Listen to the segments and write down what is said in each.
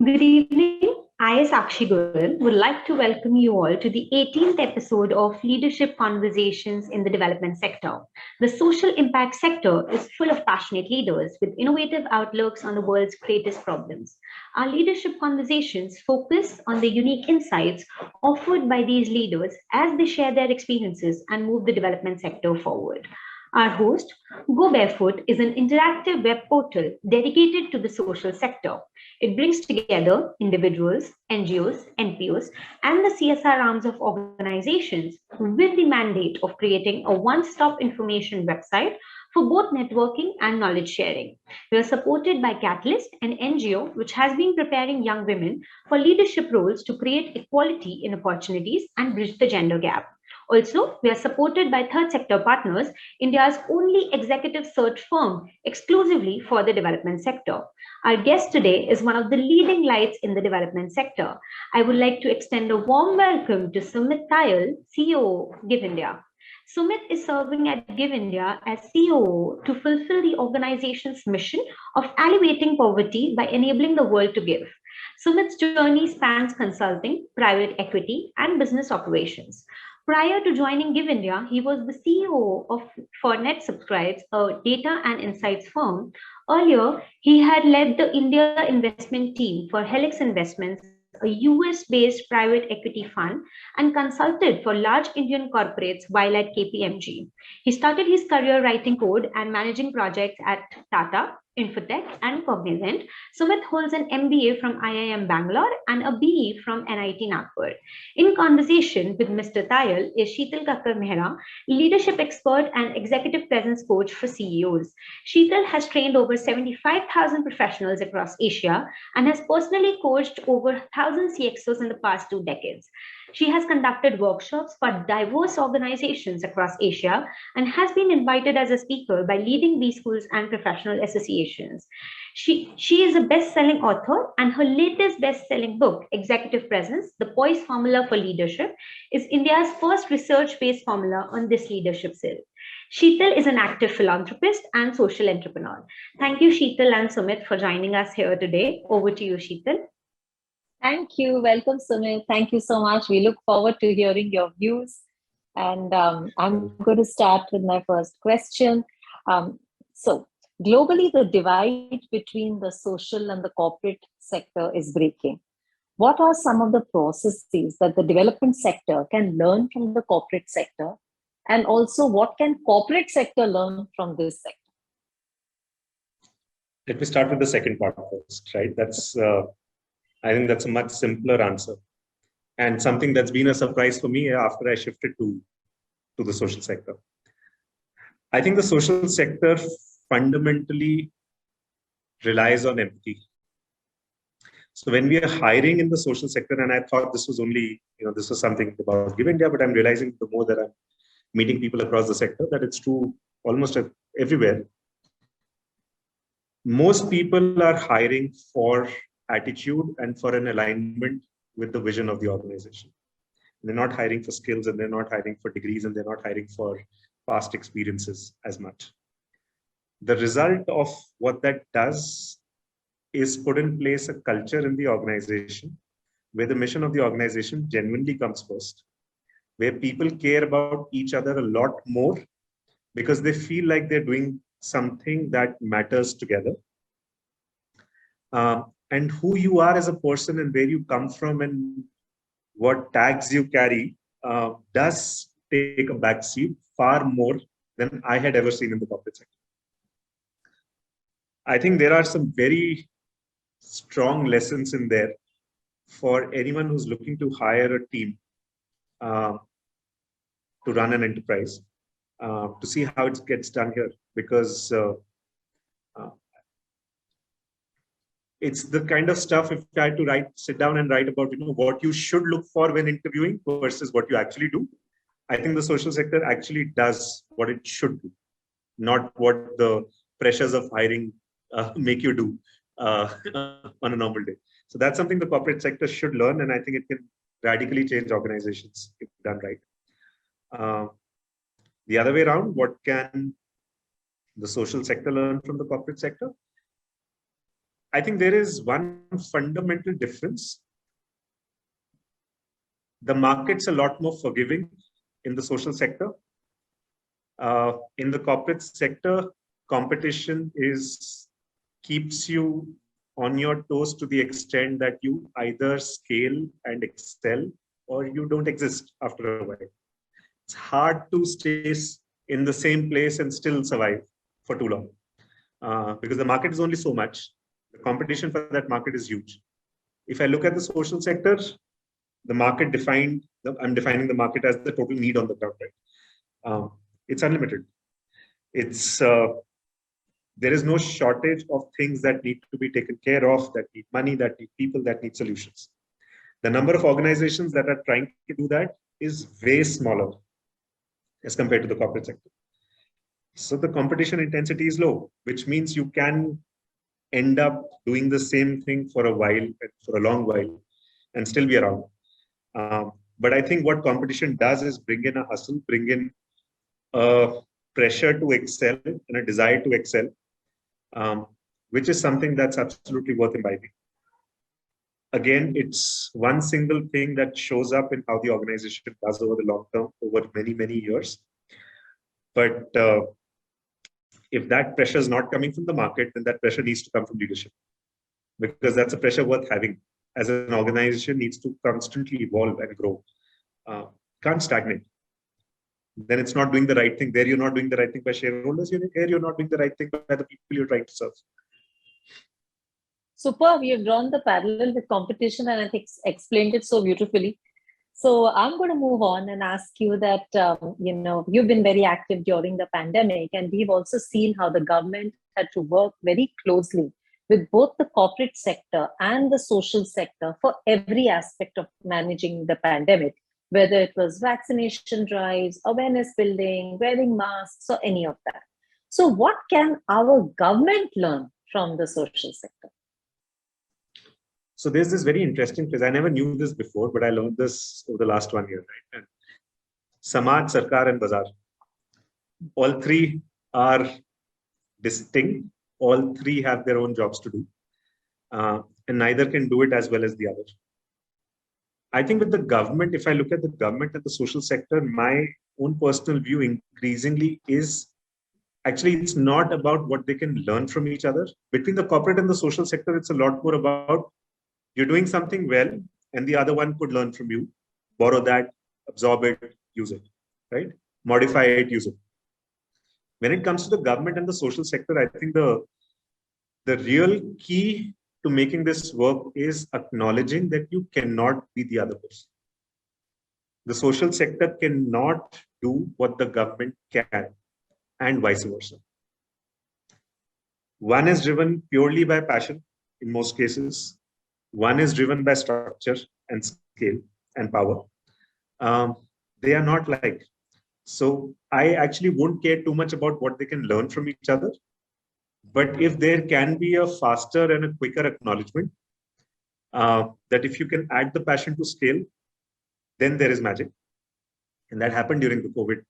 Good evening. I, Sakshi Goyal, would like to welcome you all to the 18th episode of Leadership Conversations in the Development Sector. The social impact sector is full of passionate leaders with innovative outlooks on the world's greatest problems. Our leadership conversations focus on the unique insights offered by these leaders as they share their experiences and move the development sector forward. Our host, Go Barefoot, is an interactive web portal dedicated to the social sector. It brings together individuals, NGOs, NPOs, and the CSR arms of organizations with the mandate of creating a one-stop information website for both networking and knowledge sharing. We are supported by Catalyst, an NGO which has been preparing young women for leadership roles to create equality in opportunities and bridge the gender gap. Also, we are supported by third sector partners, India's only executive search firm exclusively for the development sector. Our guest today is one of the leading lights in the development sector. I would like to extend a warm welcome to Sumit Tayal, CEO of GiveIndia. Sumit is serving at GiveIndia as COO to fulfill the organization's mission of alleviating poverty by enabling the world to give. Sumit's journey spans consulting, private equity, and business operations. Prior to joining GiveIndia, he was the CEO for Netscribes, a data and insights firm. Earlier, he had led the India investment team for Helix Investments, a US-based private equity fund, and consulted for large Indian corporates while at KPMG. He started his career writing code and managing projects at Tata Infotech and Cognizant. Sumit holds an MBA from IIM Bangalore and a BE from NIT Nagpur. In conversation with Mr. Tayal is Shital Kakkar Mehra, leadership expert and executive presence coach for CEOs. Shital has trained over 75,000 professionals across Asia and has personally coached over 1,000 CXOs in the past 2 decades. She has conducted workshops for diverse organizations across Asia and has been invited as a speaker by leading B schools and professional associations. She is a best-selling author, and her latest best-selling book, Executive Presence, The Poise Formula for Leadership, is India's first research-based formula on this leadership skill. Sheetal is an active philanthropist and social entrepreneur. Thank you, Sheetal and Sumit, for joining us here today. Over to you, Sheetal. Thank you. Welcome, Sumit. Thank you so much. We look forward to hearing your views. And I'm going to start with my first question. So, globally, the divide between the social and the corporate sector is breaking. What are some of the processes that the development sector can learn from the corporate sector? And also, what can corporate sector learn from this sector? Let me start with the second part first, right? I think that's a much simpler answer, and something that's been a surprise for me after I shifted to the social sector. I think the social sector fundamentally relies on empathy. So when we are hiring in the social sector, and I thought this was only, this was something about GiveIndia, but I'm realizing the more that I'm meeting people across the sector, that it's true almost everywhere. Most people are hiring for attitude and for an alignment with the vision of the organization. They're not hiring for skills, and they're not hiring for degrees, and they're not hiring for past experiences as much. The result of what that does is put in place a culture in the organization where the mission of the organization genuinely comes first, where people care about each other a lot more because they feel like they're doing something that matters together. And who you are as a person and where you come from and what tags you carry does take a backseat far more than I had ever seen in the corporate sector. I think there are some very strong lessons in there for anyone who's looking to hire a team to run an enterprise, to see how it gets done here, because it's the kind of stuff, if I had to sit down and write about, what you should look for when interviewing versus what you actually do. I think the social sector actually does what it should do, not what the pressures of hiring make you do on a normal day. So that's something the corporate sector should learn, and I think it can radically change organizations if done right. The other way around, what can the social sector learn from the corporate sector? I think there is one fundamental difference. The market's a lot more forgiving in the social sector. In the corporate sector, competition keeps you on your toes to the extent that you either scale and excel or you don't exist after a while. It's hard to stay in the same place and still survive for too long because the market is only so much. The competition for that market is huge. If I look at the social sector, the market I'm defining the market as the total need on the ground, right? It's unlimited. There is no shortage of things that need to be taken care of, that need money, that need people, that need solutions. The number of organizations that are trying to do that is way smaller as compared to the corporate sector. So the competition intensity is low, which means you can end up doing the same thing for a while, for a long while, and still be around. But I think what competition does is bring in a hustle, bring in a pressure to excel and a desire to excel, which is something that's absolutely worth imbibing. Again, it's one single thing that shows up in how the organization does over the long term, over many, many years. But if that pressure is not coming from the market, then that pressure needs to come from leadership, because that's a pressure worth having. As an organization needs to constantly evolve and grow. Can't stagnate. Then it's not doing the right thing. There you're not doing the right thing by shareholders. Here you're not doing the right thing by the people you're trying to serve. Superb. You've drawn the parallel with competition and I think explained it so beautifully. So I'm going to move on and ask you that, you've been very active during the pandemic, and we've also seen how the government had to work very closely with both the corporate sector and the social sector for every aspect of managing the pandemic, whether it was vaccination drives, awareness building, wearing masks, or any of that. So what can our government learn from the social sector? So there's this very interesting place. I never knew this before, but I learned this over the last 1 year, right? And Samaj, Sarkar, and Bazaar. All three are distinct. All three have their own jobs to do. And neither can do it as well as the other. I think with the government, if I look at the government and the social sector, my own personal view increasingly is actually it's not about what they can learn from each other. Between the corporate and the social sector, it's a lot more about you're doing something well and the other one could learn from you, borrow that, absorb it, use it, right? Modify it, use it. When it comes to the government and the social sector, I think the real key to making this work is acknowledging that you cannot be the other person. The social sector cannot do what the government can, and vice versa. One is driven purely by passion in most cases. One is driven by structure and scale and power. They are not like. So I actually won't care too much about what they can learn from each other. But if there can be a faster and a quicker acknowledgement that if you can add the passion to scale, then there is magic. And that happened during the COVID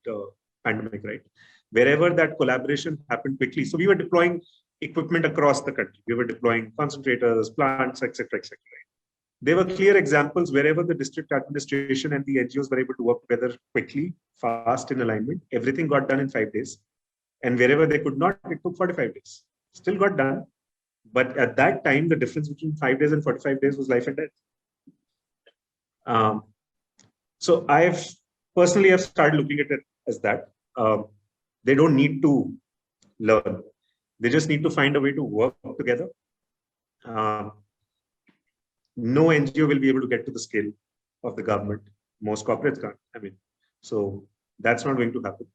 pandemic, right? Wherever that collaboration happened quickly. So we were deploying equipment across the country. We were deploying concentrators, plants, etc., etc. There were clear examples wherever the district administration and the NGOs were able to work together quickly, fast in alignment. Everything got done in 5 days. And wherever they could not, it took 45 days. Still got done. But at that time, the difference between 5 days and 45 days was life and death. So I've personally started looking at it as that. They don't need to learn. They just need to find a way to work together. No NGO will be able to get to the scale of the government. Most corporates can't. So that's not going to happen.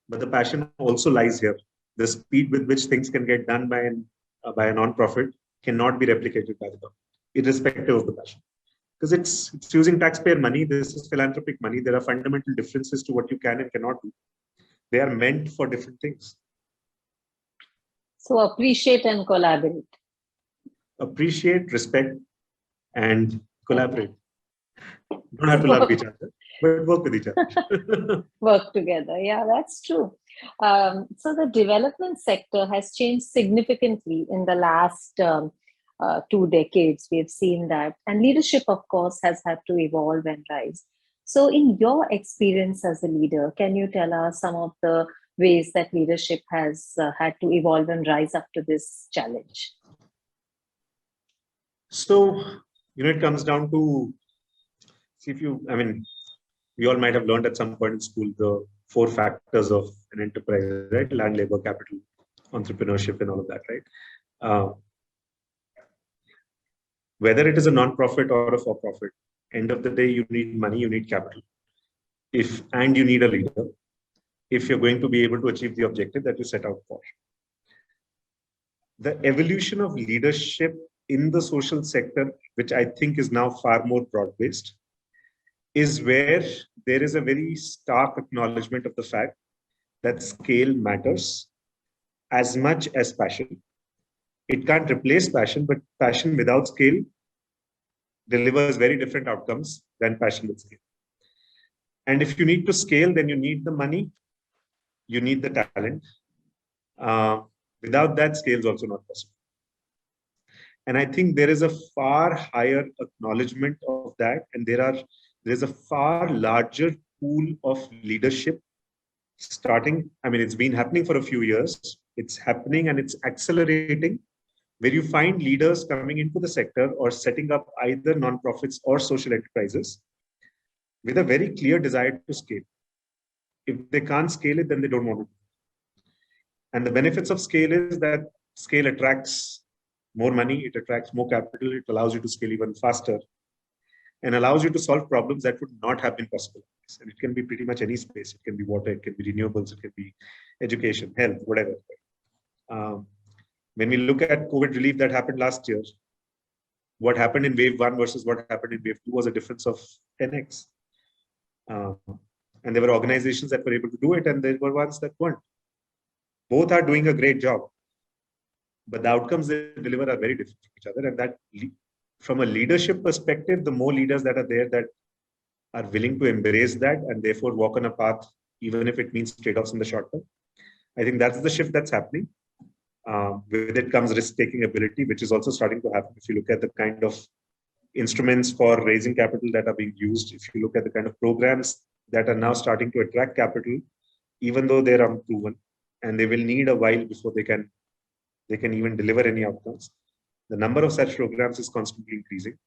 But the passion also lies here. The speed with which things can get done by a non-profit cannot be replicated by the government, irrespective of the passion. Because it's using taxpayer money. This is philanthropic money. There are fundamental differences to what you can and cannot do. They are meant for different things. So appreciate and collaborate. Appreciate, respect, and collaborate. You don't have to love each other. but work with each other. Work together. Yeah, that's true. So the development sector has changed significantly in the last 2 decades. We've seen that. And leadership, of course, has had to evolve and rise. So in your experience as a leader, can you tell us some of the ways that leadership has had to evolve and rise up to this challenge? So, it comes down to, see if you, we all might have learned at some point in school the 4 factors of an enterprise, right? Land, labor, capital, entrepreneurship, and all of that, right? Whether it is a non-profit or a for-profit, end of the day, you need money, you need capital, and you need a leader if you're going to be able to achieve the objective that you set out for. The evolution of leadership in the social sector, which I think is now far more broad-based, is where there is a very stark acknowledgement of the fact that scale matters as much as passion. It can't replace passion, but passion without scale delivers very different outcomes than passion with scale. And if you need to scale, then you need the money, you need the talent. Without that, scale is also not possible. And I think there is a far higher acknowledgement of that, and there's a far larger pool of leadership starting. It's been happening for a few years. It's happening and it's accelerating, where you find leaders coming into the sector or setting up either nonprofits or social enterprises with a very clear desire to scale. If they can't scale it, then they don't want to. And the benefits of scale is that scale attracts more money, it attracts more capital, it allows you to scale even faster, and allows you to solve problems that would not have been possible. And it can be pretty much any space. It can be water, it can be renewables, it can be education, health, whatever. When we look at COVID relief that happened last year, what happened in wave 1 versus what happened in wave 2 was a difference of 10x. And there were organizations that were able to do it, and there were ones that weren't. Both are doing a great job, but the outcomes they deliver are very different from each other. And that, from a leadership perspective, the more leaders that are there that are willing to embrace that and therefore walk on a path, even if it means trade-offs in the short term, I think that's the shift that's happening. With it comes risk-taking ability, which is also starting to happen. If you look at the kind of instruments for raising capital that are being used, if you look at the kind of programs that are now starting to attract capital, even though they're unproven, and they will need a while before they can even deliver any outcomes. The number of such programs is constantly increasing.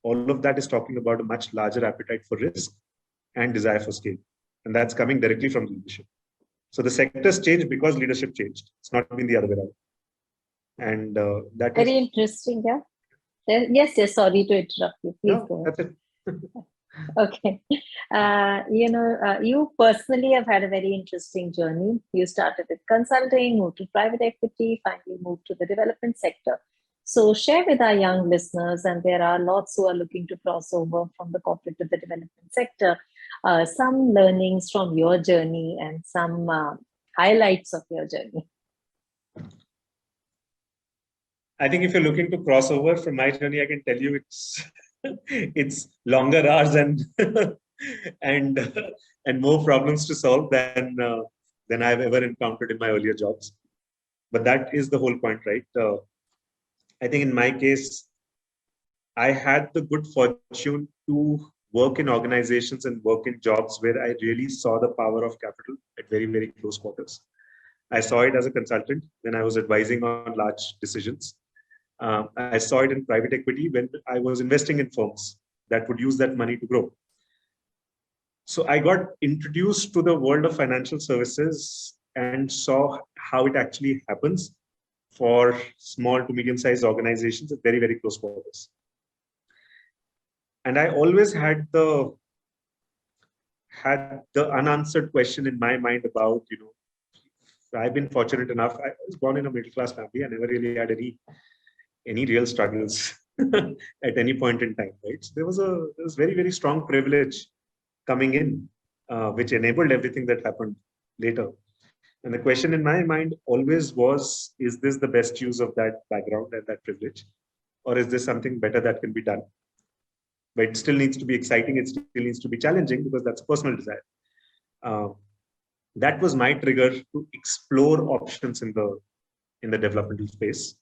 All of that is talking about a much larger appetite for risk and desire for scale. And that's coming directly from leadership. So the sector's changed because leadership changed. It's not been the other way around. And that very interesting, yeah. Yes, sorry to interrupt you. Please go ahead. That's it. Okay. You personally have had a very interesting journey. You started with consulting, moved to private equity, finally moved to the development sector. So share with our young listeners, and there are lots who are looking to cross over from the corporate to the development sector, some learnings from your journey and some highlights of your journey. I think if you're looking to cross over from my journey, I can tell you it's longer hours and and more problems to solve than I've ever encountered in my earlier jobs. But that is the whole point, right? I think in my case, I had the good fortune to work in organizations and work in jobs where I really saw the power of capital at very, very close quarters. I saw it as a consultant when I was advising on large decisions. I saw it in private equity when I was investing in firms that would use that money to grow. So I got introduced to the world of financial services and saw how it actually happens for small to medium-sized organizations at very, very close quarters. And I always had the unanswered question in my mind about, I've been fortunate enough. I was born in a middle-class family. I never really had any real struggles at any point in time, right? So there was very, very strong privilege coming in, which enabled everything that happened later. And the question in my mind always was, is this the best use of that background and that privilege? Or is there something better that can be done? but it still needs to be exciting. It still needs to be challenging because that's a personal desire. That was my trigger to explore options in the developmental space.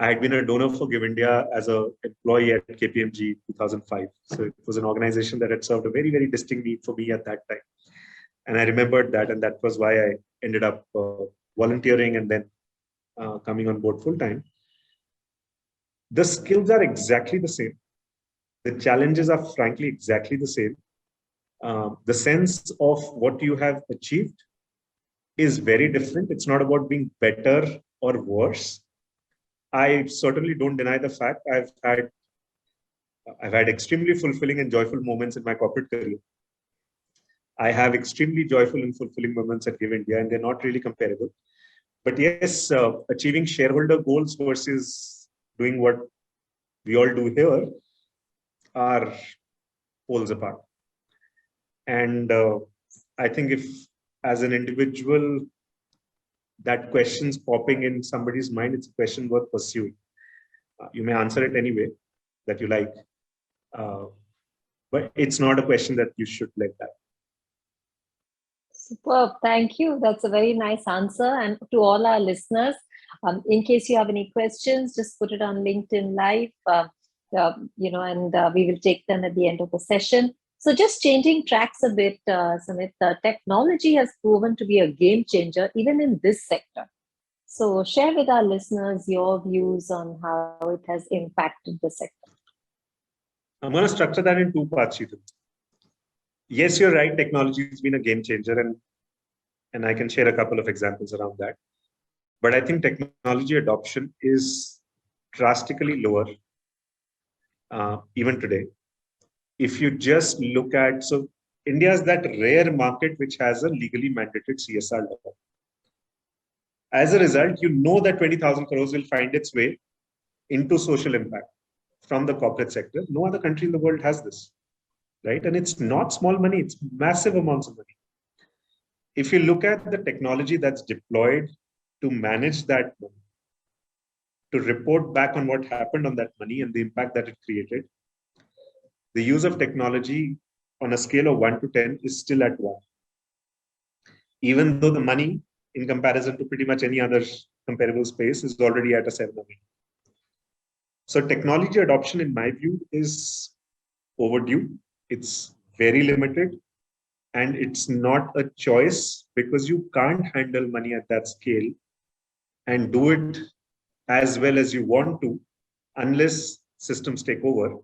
I had been a donor for GiveIndia as an employee at KPMG 2005. So it was an organization that had served a very, very distinct need for me at that time. And I remembered that, and that was why I ended up volunteering and then coming on board full time. The skills are exactly the same. The challenges are frankly exactly the same. The sense of what you have achieved is very different. It's not about being better or worse. I certainly don't deny the fact I've had extremely fulfilling and joyful moments in my corporate career. I have extremely joyful and fulfilling moments at GiveIndia, and they're not really comparable. But yes, achieving shareholder goals versus doing what we all do here are poles apart. And I think if, as an individual, that question's popping in somebody's mind, it's a question worth pursuing. You may answer it anyway that you like, but it's not a question that you should let that. Superb. Thank you. That's a very nice answer. And to all our listeners, in case you have any questions, just put it on LinkedIn Live, and we will take them at the end of the session. So just changing tracks a bit, Sumit, technology has proven to be a game changer even in this sector. So share with our listeners your views on how it has impacted the sector. I'm going to structure that in two parts, Shital. Yes, you're right. Technology has been a game changer, and I can share a couple of examples around that. But I think technology adoption is drastically lower even today. If you just look at, so India is that rare market which has a legally mandated CSR law. As a result, you know that 20,000 crores will find its way into social impact from the corporate sector. No other country in the world has this, right? And it's not small money, it's massive amounts of money. If you look at the technology that's deployed to manage that money, to report back on what happened on that money and the impact that it created, the use of technology on a scale of 1 to 10 is still at 1. Even though the money, in comparison to pretty much any other comparable space, is already at a 7 or 8. So technology adoption, in my view, is overdue. It's very limited. And it's not a choice because you can't handle money at that scale and do it as well as you want to unless systems take over.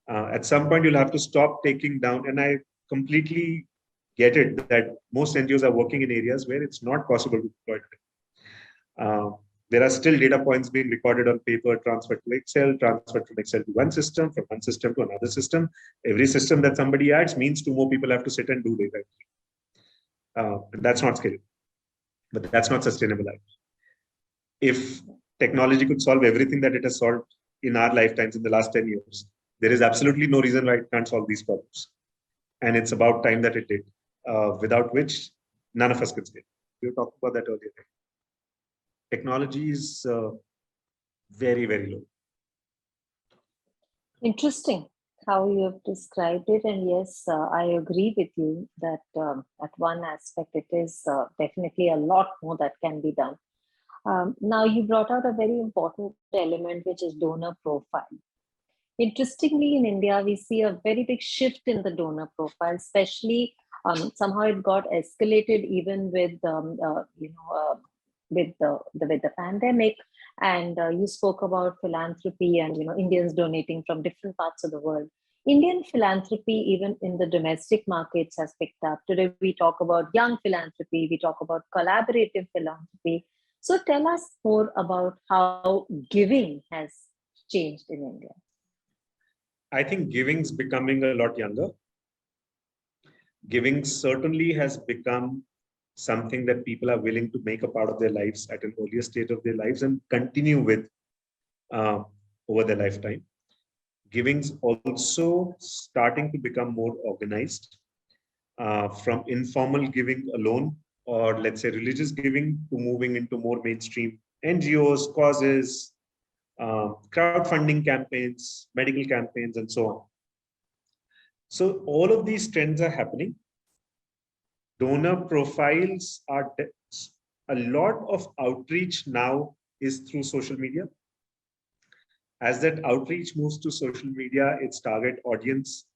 At some point, you'll have to stop taking down. And I completely get it that most NGOs are working in areas where it's not possible to deploy it. There are still data points being recorded on paper, transferred to Excel, transferred from Excel to one system, from one system to another system. Every system that somebody adds means 2 more people have to sit and do data entry. That's not scalable, but that's not sustainable either. If technology could solve everything that it has solved in our lifetimes in the last 10 years, there is absolutely no reason why it can't solve these problems. And it's about time that it did, without which none of us can scale. We were talking about that earlier. Technology is very, very low. Interesting how you have described it. And yes, I agree with you that at one aspect, it is definitely a lot more that can be done. Now, you brought out a very important element, which is donor profile. Interestingly, in India, we see a very big shift in the donor profile, especially somehow it got escalated even with with the pandemic. And you spoke about philanthropy and Indians donating from different parts of the world. Indian philanthropy, even in the domestic markets, has picked up. Today, we talk about young philanthropy, we talk about collaborative philanthropy. So tell us more about how giving has changed in India. I think giving's becoming a lot younger. Giving certainly has become something that people are willing to make a part of their lives at an earlier stage of their lives and continue with over their lifetime. Giving's also starting to become more organized, from informal giving alone, or let's say religious giving, to moving into more mainstream NGOs, causes, crowdfunding campaigns, medical campaigns, and so on. So all of these trends are happening. Donor profiles are, a lot of outreach now is through social media. As that outreach moves to social media, its target audience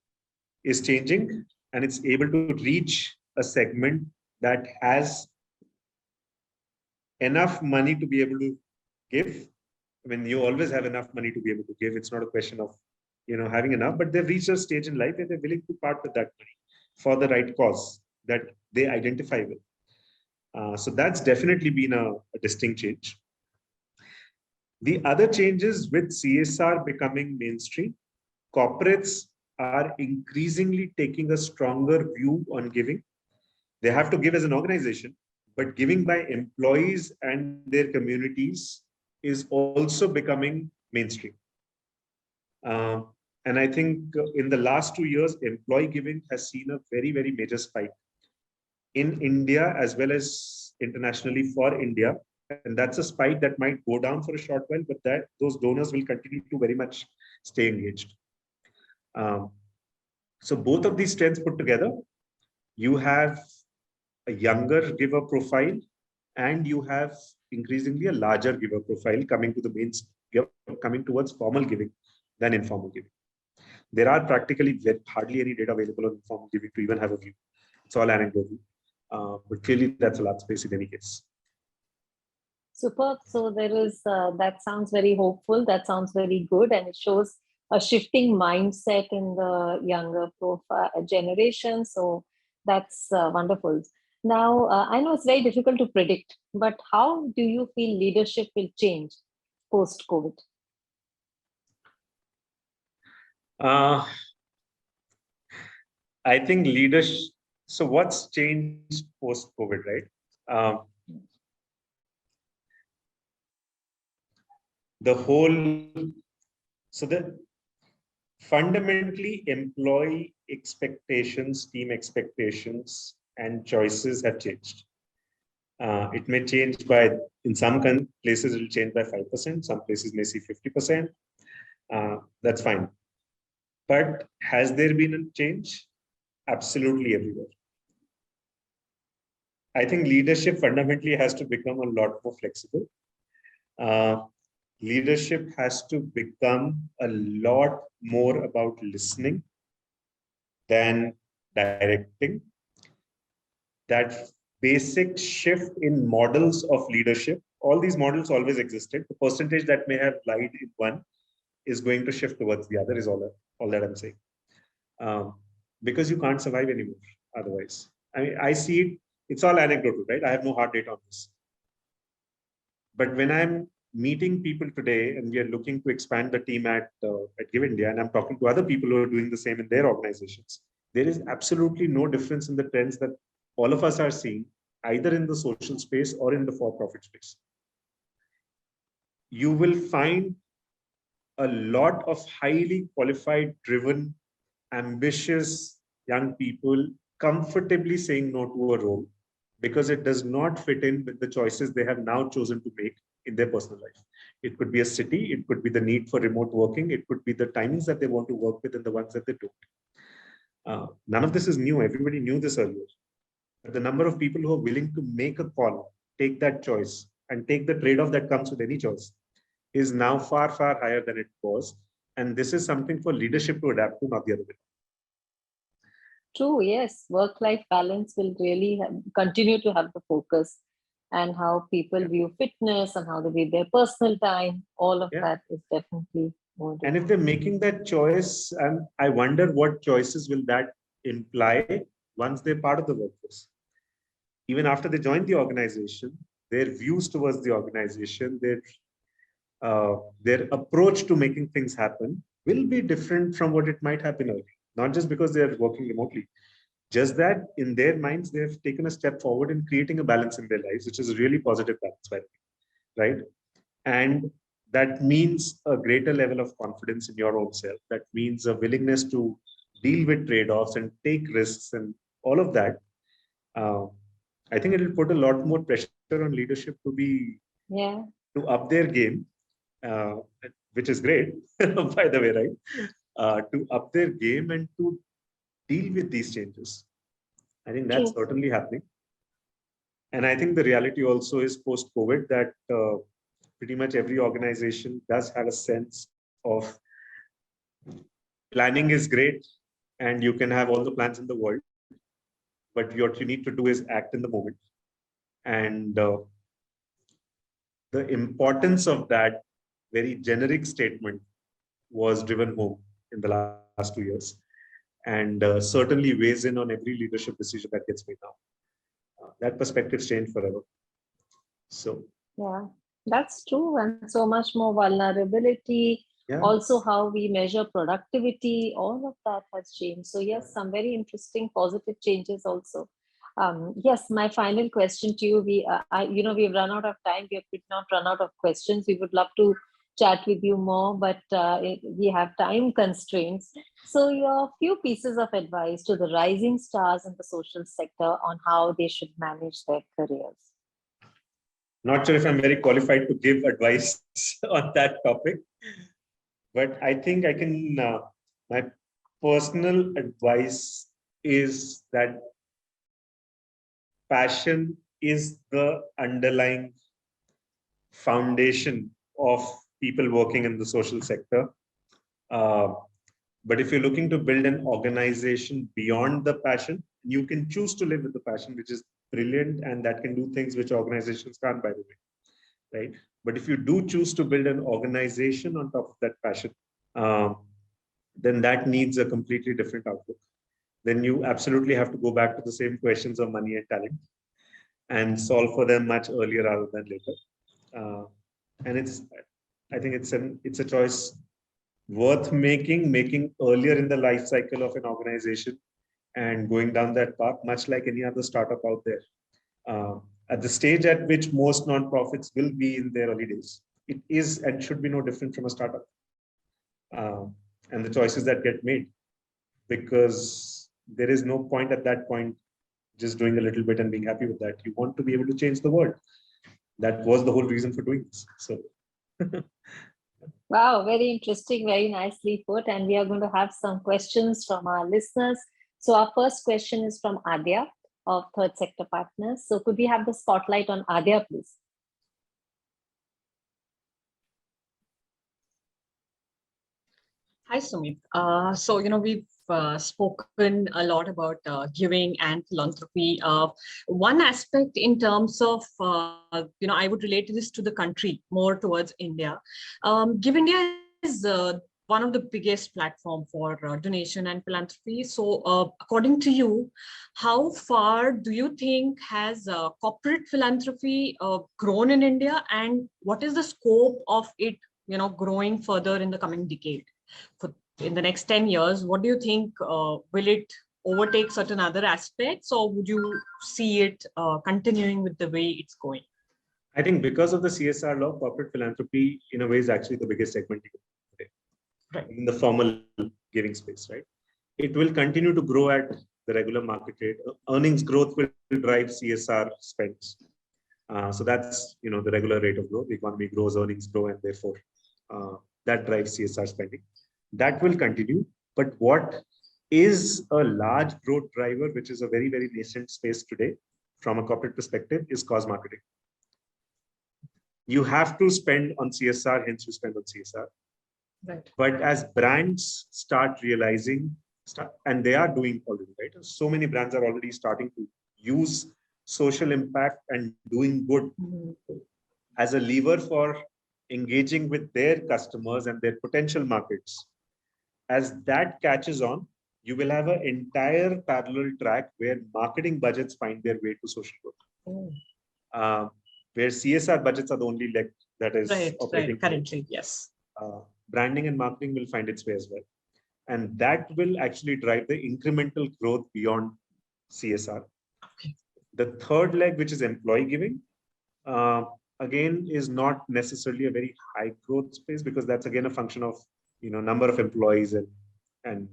is changing and it's able to reach a segment that has enough money to be able to give. I mean, you always have enough money to be able to give. It's not a question of, having enough, but they've reached a stage in life where they're willing to part with that money for the right cause that they identify with. So that's definitely been a distinct change. The other changes with CSR becoming mainstream, corporates are increasingly taking a stronger view on giving. They have to give as an organization, but giving by employees and their communities is also becoming mainstream. And I think in the last 2 years, employee giving has seen a very, very major spike in India as well as internationally for India. And that's a spike that might go down for a short while, but that those donors will continue to very much stay engaged. So both of these trends put together, you have a younger giver profile and you have increasingly a larger giver profile coming to the main, coming towards formal giving than informal giving. There are practically hardly any data available on informal giving to even have a view. It's all anecdotal, but clearly that's a large space in any case. Superb. So there is, that sounds very hopeful. That sounds very good. And it shows a shifting mindset in the younger profile generation. So that's wonderful. Now, I know it's very difficult to predict, but how do you feel leadership will change post-COVID? I think leadership. So what's changed post-COVID, right? The fundamentally employee expectations, team expectations, and choices have changed. It may change by, in some places, it will change by 5%. Some places may see 50%. That's fine. But has there been a change? Absolutely everywhere. I think leadership fundamentally has to become a lot more flexible. Leadership has to become a lot more about listening than directing. That basic shift in models of leadership, all these models always existed. The percentage that may have lied in one is going to shift towards the other, is all that I'm saying. Because you can't survive anymore otherwise. I mean, I see it, it's all anecdotal, right? I have no hard data on this. But when I'm meeting people today and we are looking to expand the team at GiveIndia, and I'm talking to other people who are doing the same in their organizations, there is absolutely no difference in the trends that all of us are seeing, either in the social space or in the for-profit space. You will find a lot of highly qualified, driven, ambitious young people comfortably saying no to a role because it does not fit in with the choices they have now chosen to make in their personal life. It could be a city, it could be the need for remote working, it could be the timings that they want to work with and the ones that they don't. None of this is new. Everybody knew this earlier. But the number of people who are willing to make a call, take that choice, and take the trade-off that comes with any choice is now far, far higher than it was. And this is something for leadership to adapt to, not the other way. True, yes. Work-life balance will really continue to have the focus, and how people view fitness and how they view their personal time. All of that is definitely more. And if they're making that choice, and I wonder what choices will that imply once they're part of the workforce. Even after they join the organization, their views towards the organization, their approach to making things happen will be different from what it might happen early. Not just because they're working remotely, just that in their minds, they've taken a step forward in creating a balance in their lives, which is a really positive balance, by the way, right? And that means a greater level of confidence in your own self. That means a willingness to deal with trade-offs and take risks and all of that. I think it will put a lot more pressure on leadership to up their game, which is great, by the way, right? To up their game and to deal with these changes. I think that's certainly happening. And I think the reality also is post-COVID that pretty much every organization does have a sense of planning is great and you can have all the plans in the world, but what you need to do is act in the moment. And the importance of that very generic statement was driven home in the last 2 years, and certainly weighs in on every leadership decision that gets made now. That perspective's changed forever. So yeah, that's true. And so much more vulnerability. yeah. Also, how we measure productivity, all of that has changed. So yes, some very interesting positive changes also. Yes, my final question to you. We've run out of time. We have not run out of questions. We would love to chat with you more, but we have time constraints. So your few pieces of advice to the rising stars in the social sector on how they should manage their careers. Not sure if I'm very qualified to give advice on that topic, but I think I can, my personal advice is that passion is the underlying foundation of people working in the social sector. But if you're looking to build an organization beyond the passion, you can choose to live with the passion, which is brilliant, and that can do things which organizations can't, by the way, right? But if you do choose to build an organization on top of that passion, then that needs a completely different outlook. Then you absolutely have to go back to the same questions of money and talent and solve for them much earlier rather than later. And I think it's a choice worth making earlier in the life cycle of an organization and going down that path, much like any other startup out there. At the stage at which most nonprofits will be in their early days, it is and should be no different from a startup. And the choices that get made, because there is no point at that point just doing a little bit and being happy with that. You want to be able to change the world. That was the whole reason for doing this. So. Wow, very interesting, very nicely put. And we are going to have some questions from our listeners. So our first question is from Adya of Third Sector Partners. So could we have the spotlight on Adya, please? Hi, Sumit. We've spoken a lot about giving and philanthropy. One aspect in terms of, I would relate this to the country more towards India. GiveIndia is one of the biggest platform for donation and philanthropy. So according to you, how far do you think has corporate philanthropy grown in India, and what is the scope of it, growing further in the coming decade? In the next 10 years, what do you think? Will it overtake certain other aspects, or would you see it continuing with the way it's going? I think because of the CSR law, corporate philanthropy in a way is actually the biggest segment today, right, in the formal giving space, right? It will continue to grow at the regular market rate. Earnings growth will drive CSR spends. So that's, the regular rate of growth. The economy grows, earnings grow, and therefore that drives CSR spending. That will continue. But what is a large growth driver, which is a very, very nascent space today from a corporate perspective, is cause marketing. You have to spend on CSR, hence you spend on CSR. Right. But as brands start realizing, and they are doing already, right? So many brands are already starting to use social impact and doing good as a lever for engaging with their customers and their potential markets. As that catches on, you will have an entire parallel track where marketing budgets find their way to social growth. Where CSR budgets are the only leg that is operating currently, yes. Branding and marketing will find its way as well. And that will actually drive the incremental growth beyond CSR. Okay. The third leg, which is employee giving, again, is not necessarily a very high growth space, because that's again a function of number of employees and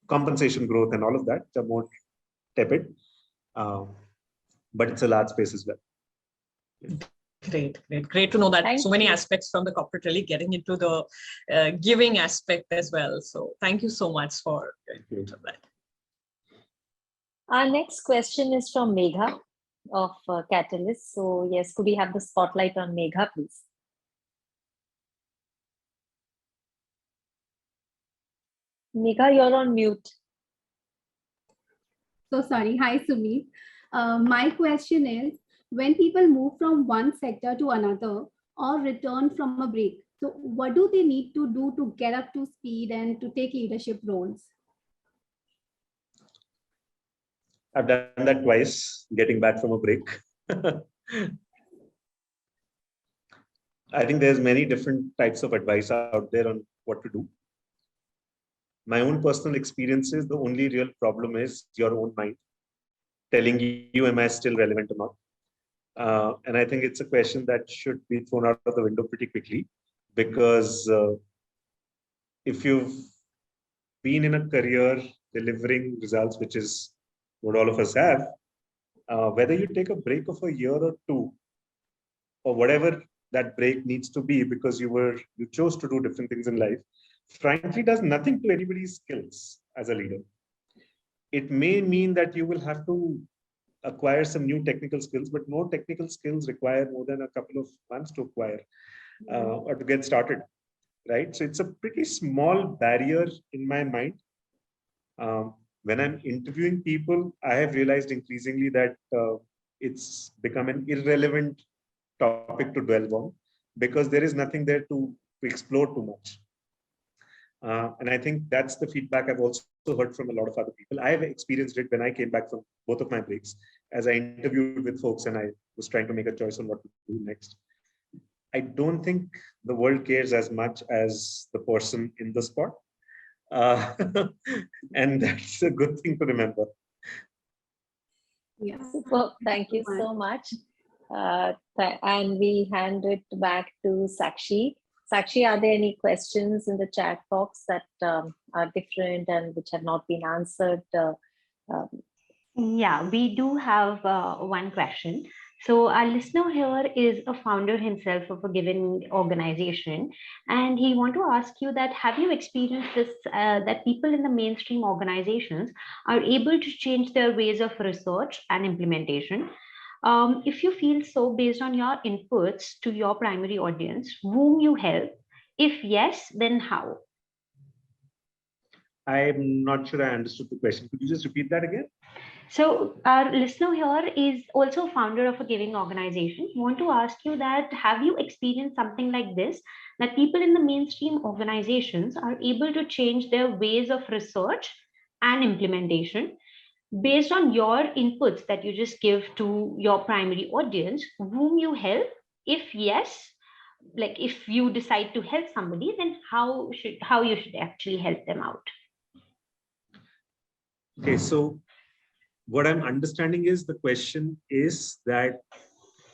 compensation growth and all of that. It's a more tepid, but it's a large space as well. Great to know that so many aspects from the corporate really getting into the giving aspect as well. So thank you so much for that. Our next question is from Megha of Catalyst. So yes, could we have the spotlight on Megha, please? Megha, you're on mute. So sorry. Hi, Sumit. My question is, when people move from one sector to another or return from a break, so what do they need to do to get up to speed and to take leadership roles? I've done that twice, getting back from a break. I think there's many different types of advice out there on what to do. My own personal experiences, the only real problem is your own mind telling you, am I still relevant or not? And I think it's a question that should be thrown out of the window pretty quickly, because if you've been in a career delivering results, which is what all of us have, whether you take a break of a year or two, or whatever that break needs to be, because you chose to do different things in life, frankly does nothing to anybody's skills as a leader. It may mean that you will have to acquire some new technical skills, but no technical skills require more than a couple of months to acquire or to get started, right? So it's a pretty small barrier in my mind. When I'm interviewing people, I have realized increasingly that it's become an irrelevant topic to dwell on, because there is nothing there to explore too much. And I think that's the feedback I've also heard from a lot of other people. I have experienced it when I came back from both of my breaks, as I interviewed with folks and I was trying to make a choice on what to do next. I don't think the world cares as much as the person in the spot. And that's a good thing to remember. Yeah. Super. Thank you so much. And we hand it back to Sakshi. Sakshi, are there any questions in the chat box that are different and which have not been answered? Yeah, we do have one question. So our listener here is a founder himself of a given organization, and he want to ask you that, have you experienced this, that people in the mainstream organizations are able to change their ways of research and implementation? If you feel so, based on your inputs to your primary audience, whom you help? If yes, then how? I'm not sure I understood the question. Could you just repeat that again? So our listener here is also founder of a giving organization. We want to ask you that, have you experienced something like this, that people in the mainstream organizations are able to change their ways of research and implementation based on your inputs that you just give to your primary audience, whom you help? If yes, like if you decide to help somebody, then how you should actually help them out? Okay, so what I'm understanding is the question is that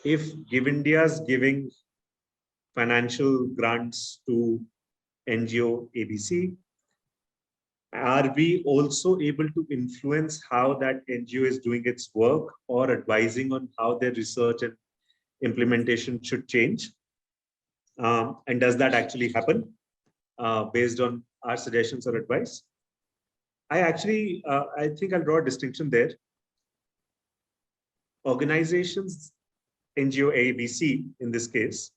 if GiveIndia is giving financial grants to NGO ABC, are we also able to influence how that NGO is doing its work, or advising on how their research and implementation should change? And does that actually happen based on our suggestions or advice? I think I'll draw a distinction there. Organizations, NGO ABC in this case,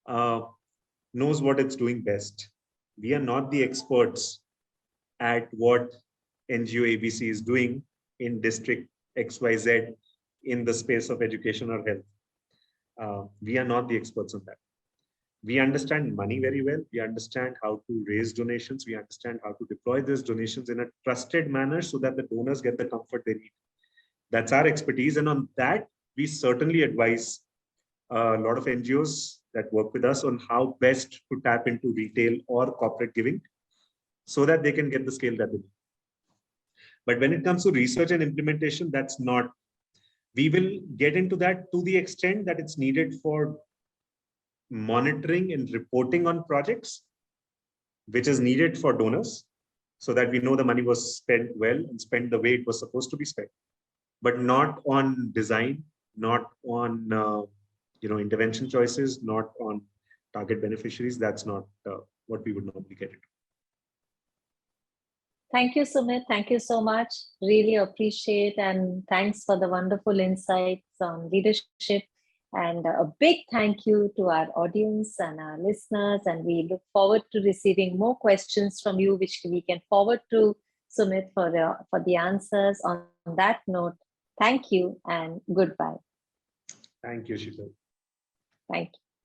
knows what it's doing best. We are not the experts at what NGO ABC is doing in district XYZ in the space of education or health. We are not the experts on that. We understand money very well. We understand how to raise donations. We understand how to deploy these donations in a trusted manner so that the donors get the comfort they need. That's our expertise. And on that, we certainly advise a lot of NGOs that work with us on how best to tap into retail or corporate giving so that they can get the scale that they need. But when it comes to research and implementation, that's not. We will get into that to the extent that it's needed for monitoring and reporting on projects, which is needed for donors, so that we know the money was spent well and spent the way it was supposed to be spent, but not on design, not on intervention choices, not on target beneficiaries. That's not what we would normally get into. Thank you, Sumit. Thank you so much. Really appreciate, and thanks for the wonderful insights on leadership. And a big thank you to our audience and our listeners. And we look forward to receiving more questions from you, which we can forward to Sumit for the answers. On that note, thank you and goodbye. Thank you, Shital. Thank you.